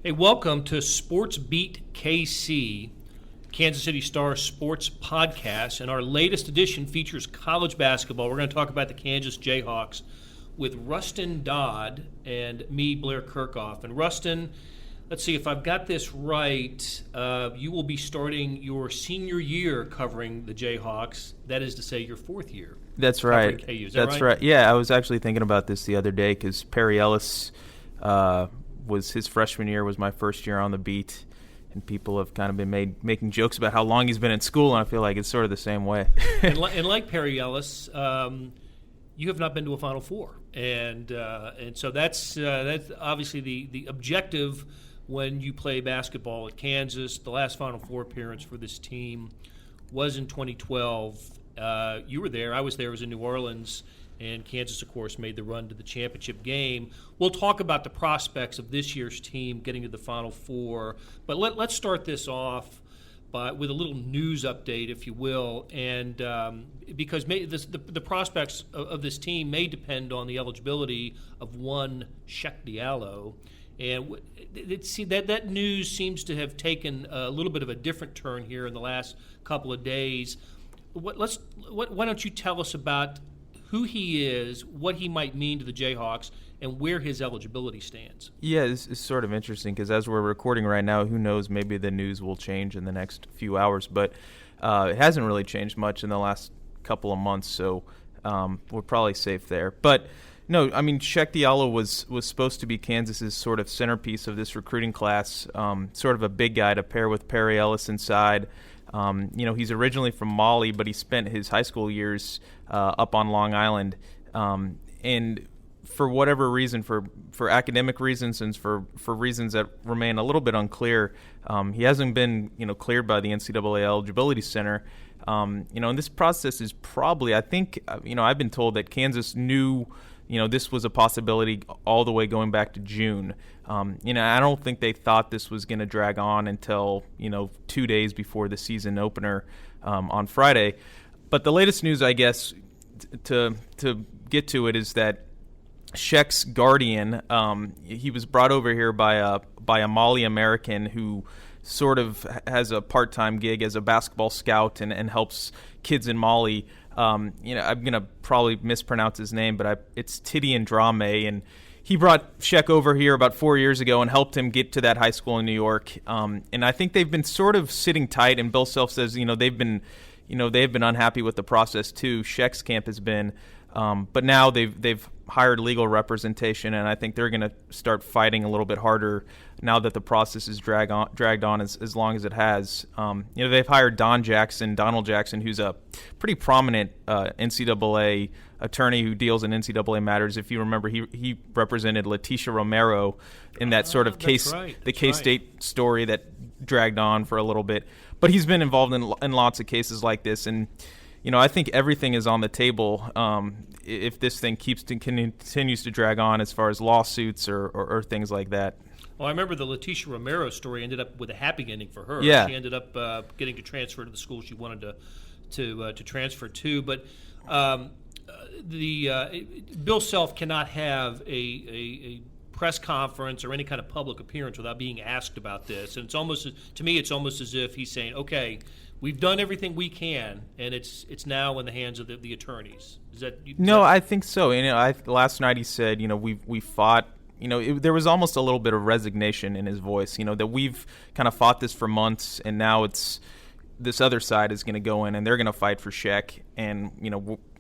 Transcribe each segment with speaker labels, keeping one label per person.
Speaker 1: Hey, welcome to Sports Beat KC, Kansas City Star Sports Podcast, and our latest edition features college basketball. We're going to talk about the Kansas Jayhawks with Rustin Dodd and me, Blair Kerkhoff. And Rustin, let's see if I've got this right. You will be starting your senior year covering the Jayhawks. That is to say, your fourth year.
Speaker 2: That's right.
Speaker 1: KU.
Speaker 2: That's right. Yeah, I was actually thinking about this the other day because Perry Ellis was his freshman year, was my first year on the beat, and people have kind of been making jokes about how long he's been in school, and I feel like it's sort of the same way.
Speaker 1: and like Perry Ellis, you have not been to a Final Four, and so that's obviously the objective when you play basketball at Kansas. The last Final Four appearance for this team was in 2012. You were there. I was there. I was in New Orleans. And Kansas, of course, made the run to the championship game. We'll talk about the prospects of this year's team getting to the Final Four. But let's start this off with a little news update, if you will. And because the prospects of this team may depend on the eligibility of one Cheick Diallo. And that news seems to have taken a little bit of a different turn here in the last couple of days. Why don't you tell us about who he is, what he might mean to the Jayhawks, and where his eligibility stands?
Speaker 2: Yeah, it's sort of interesting because as we're recording right now, who knows, maybe the news will change in the next few hours. But it hasn't really changed much in the last couple of months, so we're probably safe there. But no, I mean, Cheick Diallo was supposed to be Kansas's sort of centerpiece of this recruiting class, sort of a big guy to pair with Perry Ellis inside. He's originally from Mali, but he spent his high school years up on Long Island. And for whatever reason, for academic reasons and for reasons that remain a little bit unclear, he hasn't been cleared by the NCAA Eligibility Center. And this process is probably, I think, I've been told that Kansas knew this was a possibility all the way going back to June. I don't think they thought this was going to drag on until 2 days before the season opener on Friday. But the latest news, I guess, to get to it, is that Cheick's guardian, he was brought over here by a Mali American who sort of has a part-time gig as a basketball scout and helps kids in Mali. I'm going to probably mispronounce his name, but it's Tidian Drame, and he brought Cheick over here about 4 years ago and helped him get to that high school in New York. And I think they've been sort of sitting tight, and Bill Self says, they've been unhappy with the process too. Cheick's camp has been, but now they've hired legal representation, and I think they're going to start fighting a little bit harder now that the process is dragged on as long as it has. They've hired Donald Jackson, who's a pretty prominent NCAA attorney who deals in NCAA matters. If you remember, he represented Leticia Romero in that sort of K-State story that dragged on for a little bit. But he's been involved in lots of cases like this, and I think everything is on the table if this thing continues to drag on as far as lawsuits or things like that.
Speaker 1: Well, I remember the Leticia Romero story ended up with a happy ending for her.
Speaker 2: Yeah.
Speaker 1: She ended up getting to transfer to the school she wanted to transfer to. But Bill Self cannot have a press conference or any kind of public appearance without being asked about this. And it's almost as if he's saying, okay, we've done everything we can, and it's now in the hands of the attorneys.
Speaker 2: I think so. Last night he said, we fought. There was almost a little bit of resignation in his voice. That we've kind of fought this for months, and now it's this other side is going to go in and they're going to fight for Cheick, and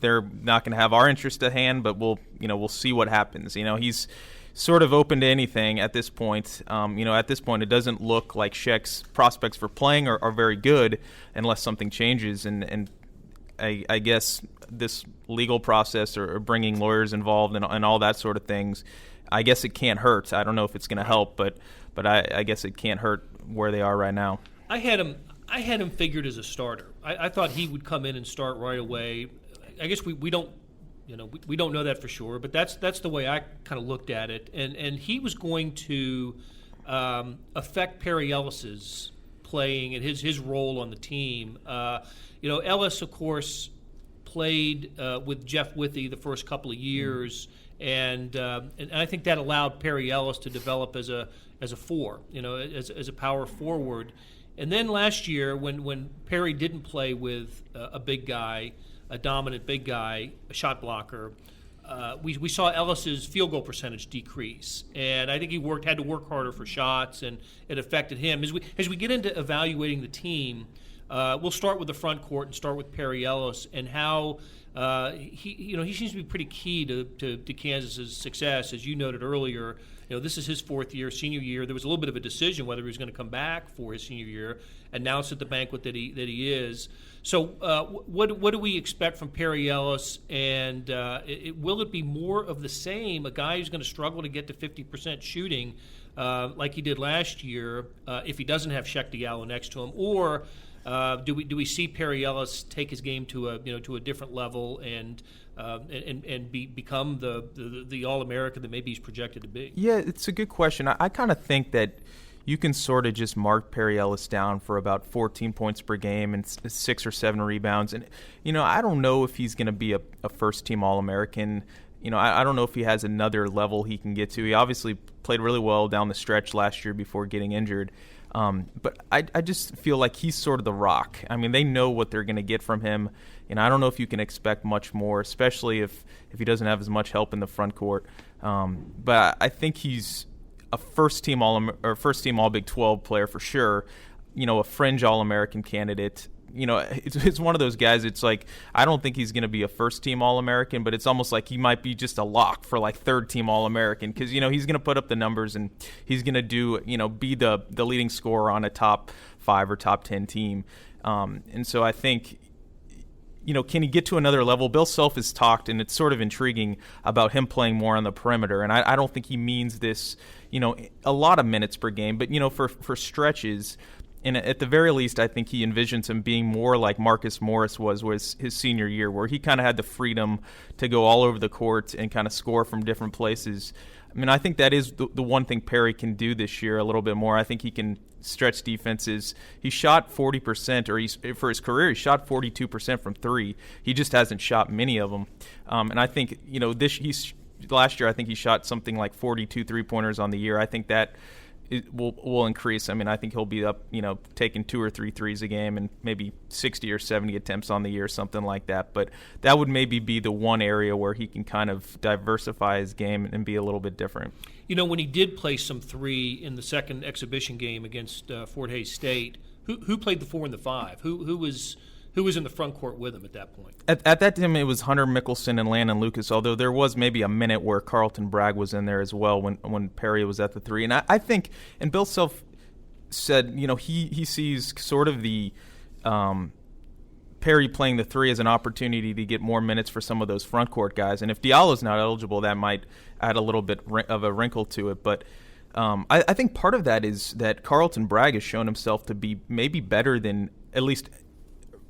Speaker 2: they're not going to have our interest at hand, but we'll see what happens. He's sort of open to anything at this point. At this point, it doesn't look like Cheick's prospects for playing are very good unless something changes. And I guess this legal process or bringing lawyers involved and all that sort of things, I guess it can't hurt. I don't know if it's going to help, but I guess it can't hurt where they are right now.
Speaker 1: I had him figured as a starter. I thought he would come in and start right away. I guess we don't. We don't know that for sure, but that's the way I kind of looked at it. And he was going to affect Perry Ellis's playing and his role on the team. Ellis, of course, played with Jeff Withey the first couple of years, and I think that allowed Perry Ellis to develop as as a 4, as a power forward. And then last year, when Perry didn't play with a big guy, a dominant big guy, a shot blocker, we saw Ellis's field goal percentage decrease, and I think he had to work harder for shots, and it affected him. As we get into evaluating the team, we'll start with the front court and start with Perry Ellis and how he seems to be pretty key to Kansas's success, as you noted earlier. This is his 4th year, senior year. There was a little bit of a decision whether he was going to come back for his senior year. Announced at the banquet that he is. So, what do we expect from Perry Ellis? And will it be more of the same? A guy who's going to struggle to get to 50% shooting, like he did last year, if he doesn't have Cheick Diallo next to him, or do we see Perry Ellis take his game to a different level and become the All-American that maybe he's projected to be?
Speaker 2: Yeah, it's a good question. I kind of think that you can sort of just mark Perry Ellis down for about 14 points per game and 6 or 7 rebounds. And, I don't know if he's going to be a first-team All-American. I don't know if he has another level he can get to. He obviously played really well down the stretch last year before getting injured. But I just feel like he's sort of the rock. I mean, they know what they're going to get from him. I don't know if you can expect much more, especially if he doesn't have as much help in the front court. But I think he's a first-team All Big 12 player for sure. A fringe All-American candidate. It's one of those guys. It's like I don't think he's going to be a first-team All-American, but it's almost like he might be just a lock for like third-team All-American because he's going to put up the numbers and he's going to do be the leading scorer on a top 5 or top 10 team. And so I think can he get to another level? Bill Self has talked, and it's sort of intriguing about him playing more on the perimeter. And I don't think he means this, a lot of minutes per game, but for stretches. And at the very least, I think he envisions him being more like Marcus Morris was his senior year, where he kind of had the freedom to go all over the court and kind of score from different places. I mean, I think that is the one thing Perry can do this year a little bit more. I think he can stretch defenses. He shot 40%, or for his career, he shot 42% from 3. He just hasn't shot many of them. And I think, last year, I think he shot something like 42 3-pointers on the year. I think that it will increase. I mean, I think he'll be up, taking 2 or 3 threes a game and maybe 60 or 70 attempts on the year, something like that. But that would maybe be the one area where he can kind of diversify his game and be a little bit different.
Speaker 1: When he did play some 3 in the second exhibition game against Fort Hays State, who played the 4 and the 5? Who was in the front court with him at that point?
Speaker 2: At that time, it was Hunter Mickelson and Landon Lucas, although there was maybe a minute where Carlton Bragg was in there as well when Perry was at the 3. And I think, and Bill Self said, he sees sort of the Perry playing the 3 as an opportunity to get more minutes for some of those front court guys. And if Diallo's not eligible, that might add a little bit of a wrinkle to it. But I think part of that is that Carlton Bragg has shown himself to be maybe better than, at least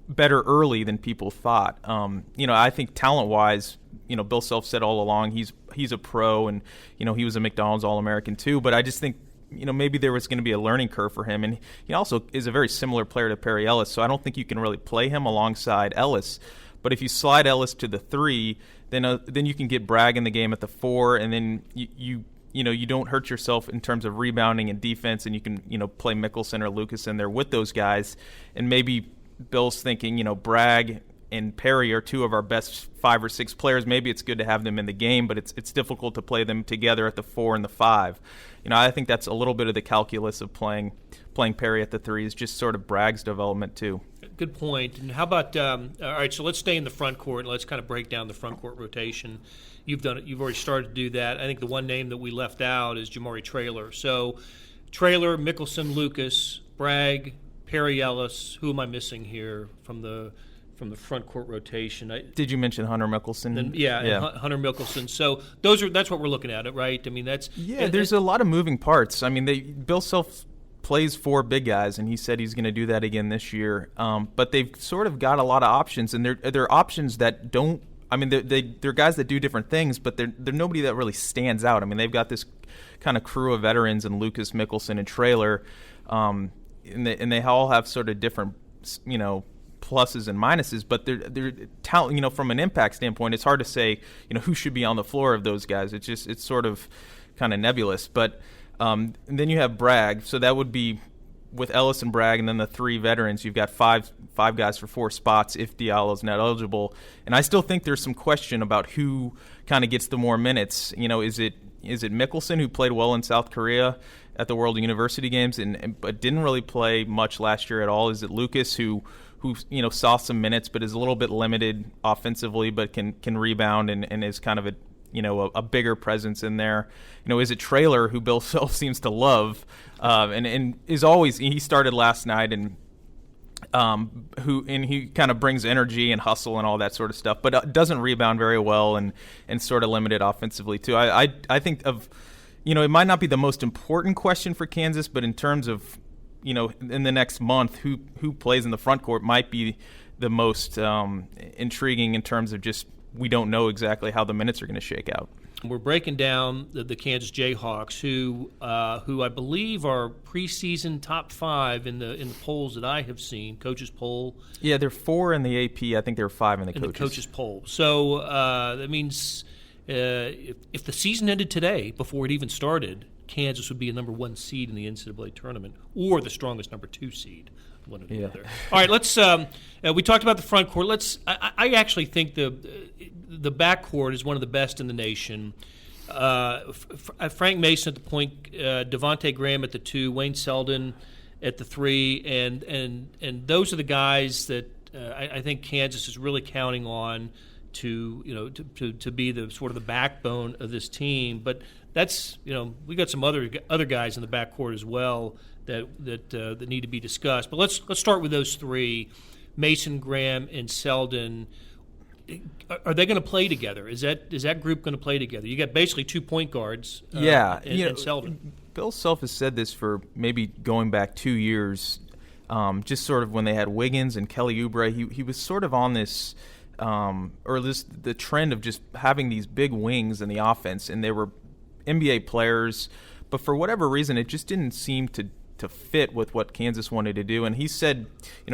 Speaker 2: better early than people thought. I think talent-wise, Bill Self said all along he's a pro, and he was a McDonald's All-American too. But I just think maybe there was going to be a learning curve for him, and he also is a very similar player to Perry Ellis. So I don't think you can really play him alongside Ellis. But if you slide Ellis to the 3, then you can get Bragg in the game at the 4, and then you don't hurt yourself in terms of rebounding and defense, and you can play Mickelson or Lucas in there with those guys, and maybe Bill's thinking, Bragg and Perry are 2 of our best 5 or 6 players. Maybe it's good to have them in the game, but it's difficult to play them together at the 4 and the 5. I think that's a little bit of the calculus of playing Perry at the 3 is just sort of Bragg's development too.
Speaker 1: Good point. And how about all right? So let's stay in the front court and let's kind of break down the front court rotation. You've done it. You've already started to do that. I think the one name that we left out is Jamari Traylor. So Traylor, Mickelson, Lucas, Bragg, Perry Ellis. Who am I missing here from the front court rotation?
Speaker 2: Did you mention Hunter Mickelson?
Speaker 1: And Hunter Mickelson. So that's what we're looking at, right? I mean,
Speaker 2: there's a lot of moving parts. I mean, Bill Self plays 4 big guys, and he said he's going to do that again this year. But they've sort of got a lot of options, and they're options that don't. I mean, they're guys that do different things, but they're nobody that really stands out. I mean, they've got this kind of crew of veterans in Lucas, Mickelson, and Traylor. And they all have sort of different, pluses and minuses, but they're talent. From an impact standpoint, it's hard to say, who should be on the floor of those guys. It's sort of kind of nebulous. But And then you have Bragg, so that would be with Ellis and Bragg, and then the 3 veterans. You've got five guys for 4 spots if Diallo's not eligible. And I still think there's some question about who kind of gets the more minutes. Is it Mickelson, who played well in South Korea at the World University Games but didn't really play much last year at all? Is it Lucas, who saw some minutes but is a little bit limited offensively but can rebound and is kind of a bigger presence in there? Is it Traylor, who Bill Self seems to love, and is always, he started last night, and he kind of brings energy and hustle and all that sort of stuff, but doesn't rebound very well and sort of limited offensively too. I think of, it might not be the most important question for Kansas, but in terms of, in the next month, who plays in the front court might be the most intriguing in terms of just, we don't know exactly how the minutes are going to shake out.
Speaker 1: We're breaking down the Kansas Jayhawks, who I believe are preseason top 5 in the polls that I have seen, coaches poll.
Speaker 2: Yeah, they're 4 in the AP. I think they're 5 in the coaches
Speaker 1: poll. So that means if the season ended today, before it even started, Kansas would be a number 1 seed in the NCAA tournament, or the strongest number 2 seed. One or the other. All right, let's. We talked about the front court. I actually think the backcourt is one of the best in the nation. Frank Mason at the point, Devontae Graham at the 2, Wayne Selden at the 3, and those are the guys that I think Kansas is really counting on to be the sort of the backbone of this team. But that's we got some other guys in the backcourt as well that need to be discussed. But let's start with those 3, Mason, Graham, and Selden. Are they going to play together? Is that group going to play together? You got basically 2 point guards. And Selden.
Speaker 2: Bill Self has said this for maybe going back 2 years, just sort of when they had Wiggins and Kelly Oubre. He was sort of on this, the trend of just having these big wings in the offense, and they were NBA players, but for whatever reason, it just didn't seem to fit with what Kansas wanted to do. And he said,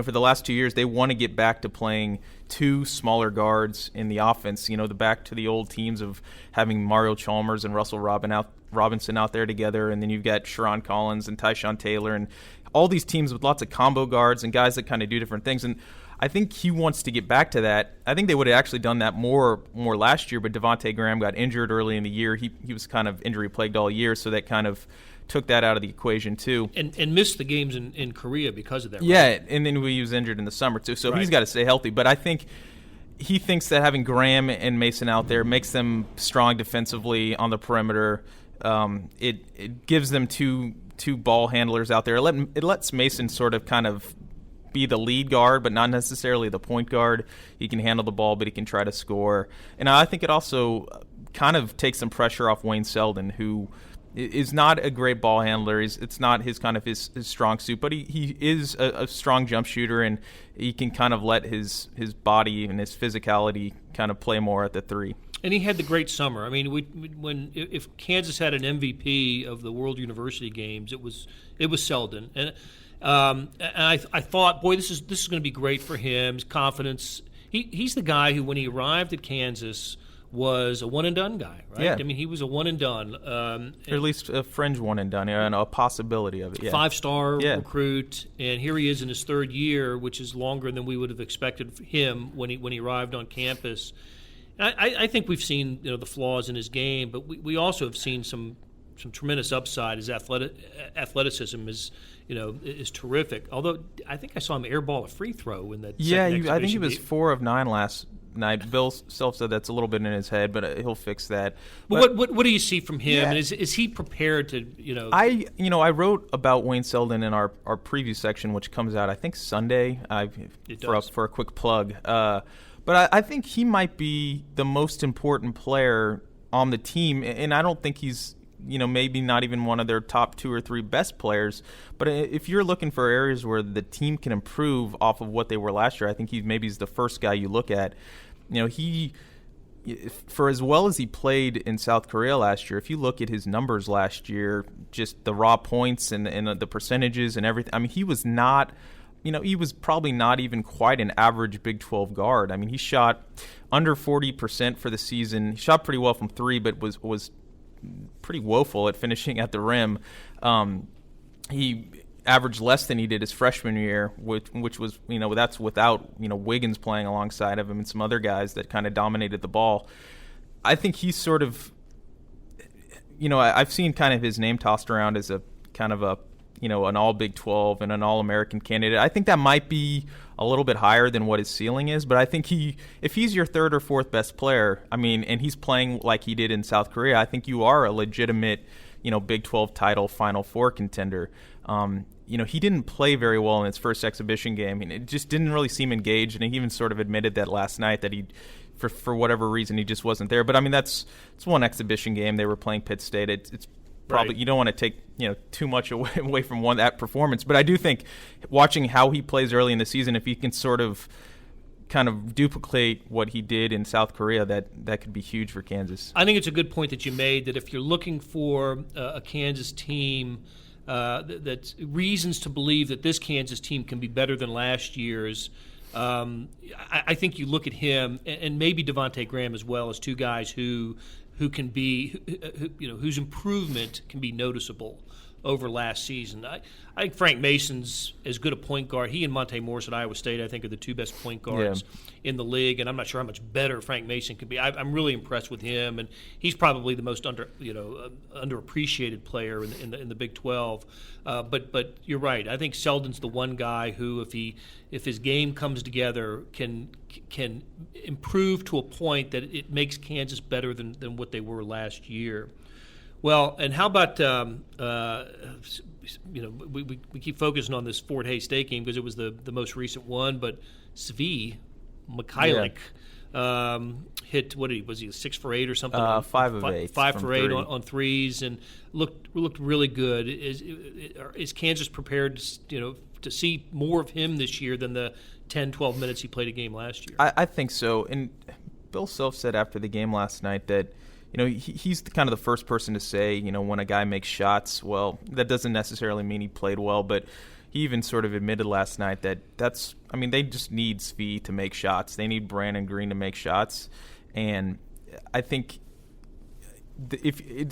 Speaker 2: for the last 2 years, they want to get back to playing 2 smaller guards in the offense, back to the old teams of having Mario Chalmers and Russell Robinson out there together. And then you've got Sharon Collins and Tyshawn Taylor and all these teams with lots of combo guards and guys that kind of do different things. And I think he wants to get back to that. I think they would have actually done that more last year, but Devontae Graham got injured early in the year. He was kind of injury-plagued all year, so that kind of took that out of the equation too.
Speaker 1: And missed the games in Korea because of that.
Speaker 2: Yeah, right? And then he was injured in the summer too, so He's got to stay healthy. But I think he thinks that having Graham and Mason out there makes them strong defensively on the perimeter. It gives them two ball handlers out there. It lets Mason sort of kind of be the lead guard, but not necessarily the point guard. He can handle the ball, but he can try to score. And I think it also kind of takes some pressure off Wayne Selden, who is not a great ball handler. It's not his strong suit, but he is a strong jump shooter, and he can kind of let his body and his physicality kind of play more at the 3.
Speaker 1: And he had the great summer. I mean, if Kansas had an MVP of the World University Games, it was Selden. And I thought, boy, this is going to be great for him. His confidence. He's the guy who, when he arrived at Kansas, was a one-and-done guy, right?
Speaker 2: Yeah.
Speaker 1: I mean, he was a one-and-done.
Speaker 2: Or at least a fringe one-and-done, and a possibility of it, yeah.
Speaker 1: 5-star recruit, and here he is in his 3rd year, which is longer than we would have expected him when he arrived on campus. And I think we've seen the flaws in his game, but we also have seen some tremendous upside. His athleticism is terrific. Although I think I saw him airball a free throw in that.
Speaker 2: Yeah, I think he was 4 of 9 last night. Bill Self said that's a little bit in his head, but he'll fix that.
Speaker 1: But what do you see from him? Yeah. And is he prepared to
Speaker 2: I wrote about Wayne Selden in our preview section, which comes out I think Sunday. For a quick plug. But I think he might be the most important player on the team, and I don't think he's maybe not even one of their top 2 or 3 best players. But if you're looking for areas where the team can improve off of what they were last year, I think he's the first guy you look at. He, for as well as he played in South Korea last year, if you look at his numbers last year, just the raw points and the percentages and everything, I mean, he was not, he was probably not even quite an average Big 12 guard. I mean, he shot under 40% for the season. He shot pretty well from 3, but was pretty woeful at finishing at the rim. He averaged less than he did his freshman year, which was, that's without, Wiggins playing alongside of him and some other guys that kind of dominated the ball. I think he's sort of, I've seen kind of his name tossed around as a kind of a, an all Big 12 and an All-American candidate. I think that might be a little bit higher than what his ceiling is, but I think if he's your third or fourth best player, and he's playing like he did in South Korea, I think you are a legitimate, Big 12 title Final Four contender. He didn't play very well in his first exhibition game. It just didn't really seem engaged, and he even sort of admitted that last night that he, for whatever reason, he just wasn't there. But it's one exhibition game. They were playing Pitt State. It's probably right. You don't want to take too much away from that performance. But I do think watching how he plays early in the season, if he can sort of kind of duplicate what he did in South Korea, that could be huge for Kansas.
Speaker 1: I think it's a good point that you made, that if you're looking for a Kansas team, that's reasons to believe that this Kansas team can be better than last year's, I think you look at him and maybe Devontae Graham as well as two guys who can be, whose improvement can be noticeable over last season. I think Frank Mason's as good a point guard. He and Monte Morris at Iowa State, I think, are the two best point guards in the league, and I'm not sure how much better Frank Mason could be. I'm really impressed with him, and he's probably the most underappreciated player in the Big 12. But you're right. I think Selden's the one guy who, if his game comes together, can improve to a point that it makes Kansas better than what they were last year. Well, and how about we keep focusing on this Fort Hays State game because it was the most recent one, but Svi Mikhailuk hit, was he 6 for 8 or something?
Speaker 2: 5 of 8.
Speaker 1: 5 for 8 on threes, and looked really good. Is Kansas prepared to see more of him this year than the 10-12 minutes he played a game last year?
Speaker 2: I think so. And Bill Self said after the game last night that he's kind of the first person to say, when a guy makes shots, well, that doesn't necessarily mean he played well, but he even sort of admitted last night that they just need Svi to make shots. They need Brandon Green to make shots. And I think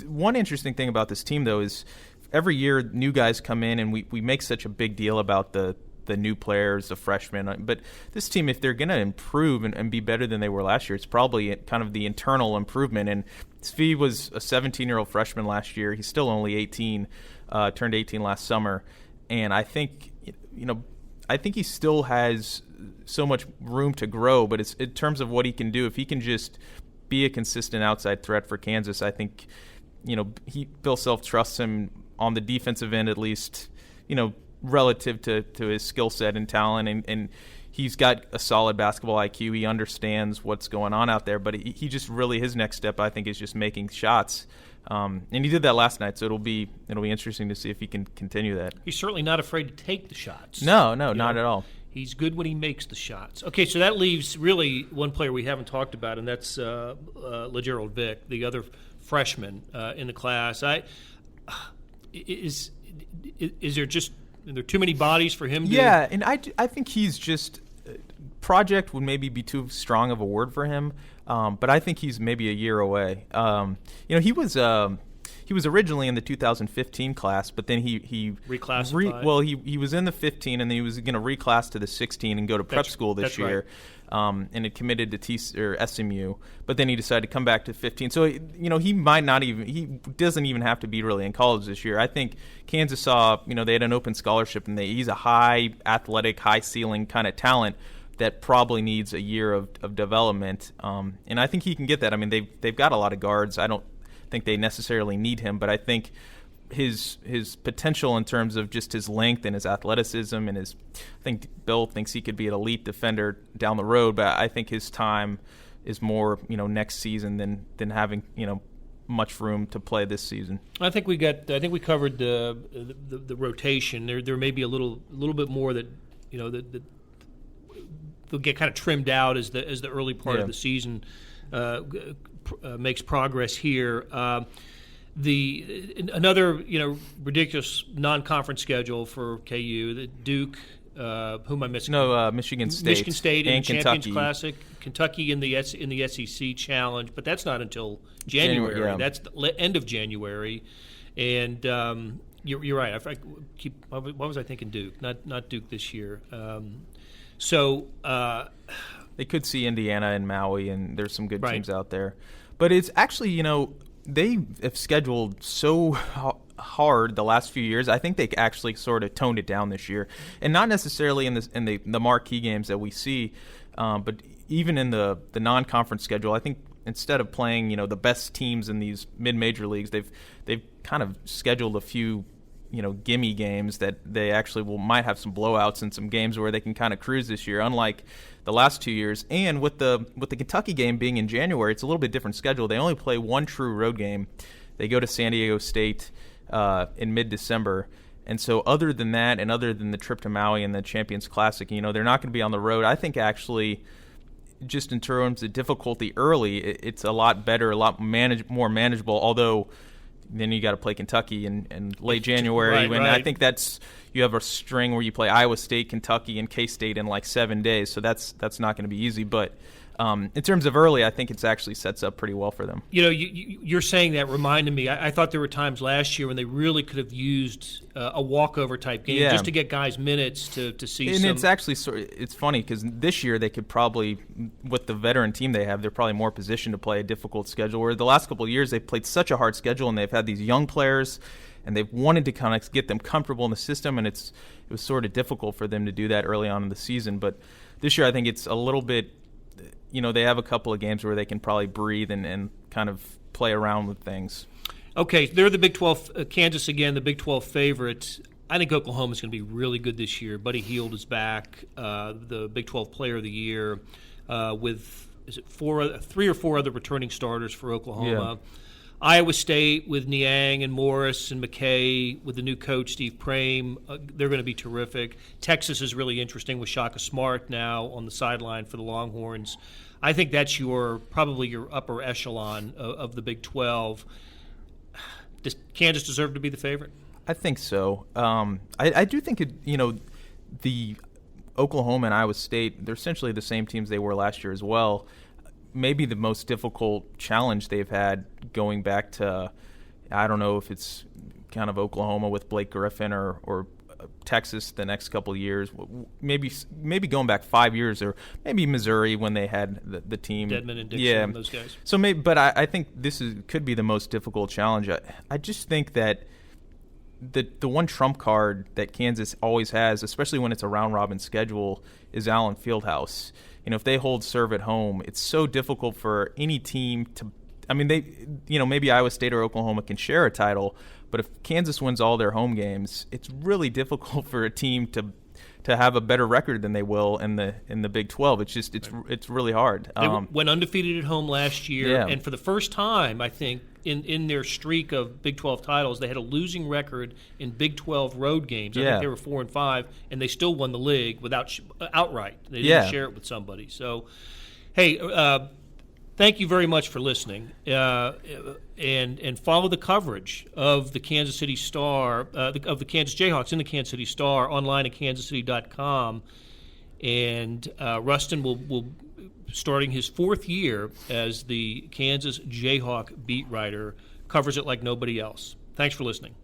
Speaker 2: one interesting thing about this team, though, is every year new guys come in and we make such a big deal about the new players, the freshmen. But this team, if they're going to improve and be better than they were last year, it's probably kind of the internal improvement. And Svi was a 17-year-old freshman last year. He's still only 18, turned 18 last summer. And I think, he still has so much room to grow. But it's in terms of what he can do, if he can just be a consistent outside threat for Kansas, I think, Bill Self trusts him on the defensive end at least, relative to his skill set and talent, and he's got a solid basketball IQ. He understands what's going on out there, but he just really, his next step, I think, is just making shots. And he did that last night, so it'll be interesting to see if he can continue that.
Speaker 1: He's certainly not afraid to take the shots.
Speaker 2: No, not at all.
Speaker 1: He's good when he makes the shots. Okay, so that leaves really one player we haven't talked about, and that's LeGerald Vick, the other freshman in the class. Is there too many bodies for him?
Speaker 2: Yeah, and I think he's just project would maybe be too strong of a word for him, but I think he's maybe a year away. He was originally in the 2015 class, but then he
Speaker 1: reclassified.
Speaker 2: He was in the 15, and then he was going to reclass to the 16 and go to prep school this year.
Speaker 1: Right.
Speaker 2: And it committed to SMU, but then he decided to come back to 15. So, he might not even – he doesn't even have to be really in college this year. I think Kansas saw, they had an open scholarship, and he's a high athletic, high-ceiling kind of talent that probably needs a year of development. And I think he can get that. I mean, they've got a lot of guards. I don't think they necessarily need him, but I think – his potential in terms of just his length and his athleticism and I think Bill thinks he could be an elite defender down the road, but I think his time is more, next season than having, much room to play this season.
Speaker 1: I think we covered the rotation. There may be a little bit more that, that they'll get kind of trimmed out as the early part of the season makes progress here. Another ridiculous non-conference schedule for KU. The Duke Who am I missing?
Speaker 2: No, Michigan State.
Speaker 1: Michigan State in
Speaker 2: and
Speaker 1: the Champions
Speaker 2: Kentucky.
Speaker 1: Classic. Kentucky in the SEC Challenge, but that's not until January.
Speaker 2: Yeah.
Speaker 1: That's the end of January, and you're right. What was I thinking? Duke, not Duke this year.
Speaker 2: They could see Indiana and Maui, and there's some good
Speaker 1: Right.
Speaker 2: teams out there. But it's actually, they have scheduled so hard the last few years. I think they actually sort of toned it down this year, and not necessarily in the marquee games that we see, but even in the non-conference schedule. I think instead of playing the best teams in these mid-major leagues, they've kind of scheduled a few gimme games that they actually might have some blowouts and some games where they can kind of cruise this year, unlike the last 2 years. And with the Kentucky game being in January, it's a little bit different schedule. They only play one true road game. They go to San Diego State in mid-December. And so other than that, and other than the trip to Maui and the Champions Classic, they're not going to be on the road. I think actually, just in terms of difficulty early, it's a lot better, a lot more manageable, although then you got to play Kentucky in late January.
Speaker 1: Right.
Speaker 2: I think you have a string where you play Iowa State, Kentucky, and K-State in like 7 days. So that's not going to be easy. But in terms of early, I think it actually sets up pretty well for them.
Speaker 1: You're saying that reminded me. I thought there were times last year when they really could have used a walkover type game just to get guys minutes to see.
Speaker 2: And it's actually it's funny because this year they could probably, with the veteran team they have, they're probably more positioned to play a difficult schedule. Where the last couple of years they've played such a hard schedule and they've had these young players and they've wanted to kind of get them comfortable in the system, and it was sort of difficult for them to do that early on in the season. But this year I think it's a little bit. They have a couple of games where they can probably breathe and kind of play around with things.
Speaker 1: Okay, they're the Big 12, Kansas again, the Big 12 favorite. I think Oklahoma's going to be really good this year. Buddy Hield is back, the Big 12 Player of the Year, with three or four other returning starters for Oklahoma.
Speaker 2: Yeah.
Speaker 1: Iowa State with Niang and Morris and McKay with the new coach, Steve Prame. They're going to be terrific. Texas is really interesting with Shaka Smart now on the sideline for the Longhorns. I think that's probably your upper echelon of the Big 12. Does Kansas deserve to be the favorite?
Speaker 2: I think so. I do think the Oklahoma and Iowa State, they're essentially the same teams they were last year as well. Maybe the most difficult challenge they've had going back to, I don't know if it's kind of Oklahoma with Blake Griffin or Texas the next couple of years, maybe going back 5 years, or maybe Missouri when they had the team.
Speaker 1: Dedmon and Dixon and those guys.
Speaker 2: So but I think this could be the most difficult challenge. I just think that the one trump card that Kansas always has, especially when it's a round-robin schedule, is Allen Fieldhouse. If they hold serve at home, it's so difficult for any team to – maybe Iowa State or Oklahoma can share a title, but if Kansas wins all their home games, it's really difficult for a team to have a better record than they will in the Big 12. It's just it's really hard.
Speaker 1: They went undefeated at home last year,
Speaker 2: yeah.
Speaker 1: And for the first time, I think, in their streak of Big 12 titles, they had a losing record in Big 12 road games. I think they were 4-5, and they still won the league outright. They didn't share it with somebody. So, hey, thank you very much for listening, and follow the coverage of the Kansas City Star, of the Kansas Jayhawks in the Kansas City Star online at kansascity.com. And Rustin will starting his 4th year as the Kansas Jayhawk beat writer, covers it like nobody else. Thanks for listening.